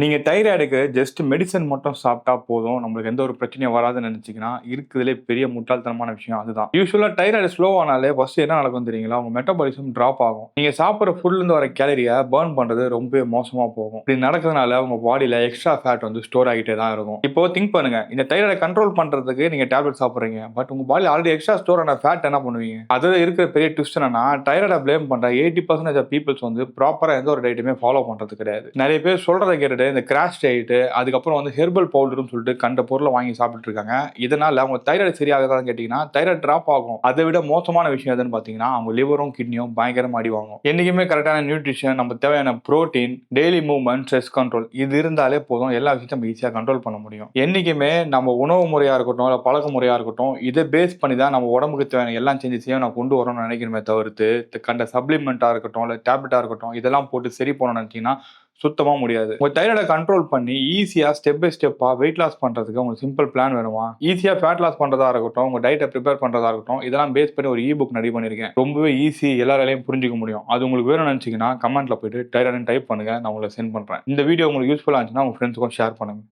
நீங்க தைராய்டுக்கு just medicine மட்டும் சாப்பிட்டா போதும். நம்மளுக்கு எந்த ஒரு பிரச்சனையும் வராதுன்னு நினைச்சீங்கன்னா, இருக்கிறதுலே பெரிய முட்டாள்தனமான விஷயம் அதுதான். யூசுவலா தைராய்டு ஸ்லோ ஆனாலே ஃபர்ஸ்ட் என்ன நடக்கும் தெரியுங்களா? உங்க மெட்டபாலிசம் டிராப் ஆகும். நீங்க சாப்பிடுற ஃபுட்ல இருந்து வர கேலரிய பர்ன் பண்றது ரொம்பவே மோசமா போகும். இப்படி நடக்கிறதுனால உங்க பாடியில எக்ஸ்ட்ரா ஃபேட் வந்து ஸ்டோர் ஆகிட்டே தான் இருக்கும். இப்போ திங்க் பண்ணுங்க. இந்த தைராய்ட கண்ட்ரோல் பண்றதுக்கு நீங்க டேப்லெட் சாப்பிடுறீங்க. பட் உங்க பாடியில ஆல்ரெடி எக்ஸ்ட்ரா ஸ்டோர் ஆன ஃபேட் என்ன பண்ணுவீங்க? அதுல இருக்கிற பெரிய ட்விஸ்ட் என்னன்னா, தைராய்ட பிளேம் பண்ற 80% ஆஃப் பீப்பிள்ஸ் வந்து ப்ராப்பரா எந்த ஒரு டயட்டுமே ஃபாலோ பண்றது கிடையாது. நிறைய பேர் சொல்றத கேட்டுட்டு இந்த கிராஷ் டயட் அதுக்கப்புறம் வந்து ஹெர்பல் பவுடர்னு சொல்லிட்டு கண்ட பொருளை வாங்கி சாப்பிட்டு இருக்காங்க. இதனால அவங்க தைராய்டு சரியாகுதான்னு கேட்டீங்கன்னா தைராய்டு டிராப் ஆகும். அதை விட மோசமான விஷயம் எதுன்னு பாத்தீங்கன்னா அவங்க லிவரும் கிட்னியும் பயங்கரமா அடி வாங்கும். என்னைக்குமே கரெக்டான நியூட்ரிஷன், நம்ம தேவையான protein, daily movement, stress control இது இருந்தாலே போதும், எல்லா விஷயத்தையும் நம்ம ஈஸியா கண்ட்ரோல் பண்ண முடியும். என்னைக்குமே நம்ம உணவு முறையா இருக்கட்டும் இல்ல பழக்க முறையா இருக்கட்டும் இதை பேஸ் பண்ணி தான் நம்ம உடம்புக்கு தேவையான எல்லாம் சேஞ்சஸையும் நான் கொண்டு வரணும்னு நினைக்கிறேன் தவிர்த்து கண்ட சப்ளிமெண்டா இருக்கட்டும் இல்ல டேப்லெட்டா இருக்கட்டும் இதெல்லாம் போட்டு சரி பண்ணணும்னு நினைச்சீங்கன்னா சுத்தமா முடியாது. உங்க தைராய்ட கண்ட்ரோல் பண்ணி ஈஸியா ஸ்டெப் பை ஸ்டெப்பா வெயிட் லாஸ் பண்றதுக்கு உங்களுக்கு சிம்பிள் பிளான் வேணுமா? ஈஸியா ஃபேட் லாஸ் பண்றதா இருக்கட்டும், உங்க டயட்டை ப்ரிப்பேர் பண்றதா இருக்கட்டும், இதெல்லாம் பேஸ் பண்ணி ஒரு புக் ரெடி பண்ணியிருக்கேன். ரொம்பவே ஈஸி, எல்லாராலையும் புரிஞ்சுக்க முடியும். அது உங்களுக்கு வேணும்னு நினைச்சீங்கன்னா கமெண்ட்ல போயிட்டு தைராய்டுன்னு டைப் பண்ணுங்க, நான் உங்களுக்கு சென்ட் பண்றேன். இந்த வீடியோ உங்களுக்கு யூஸ்ஃபுல்லா இருந்துச்சுன்னா உங்க ஃப்ரெண்ட்ஸ்க்கும் ஷேர் பண்ணுங்க.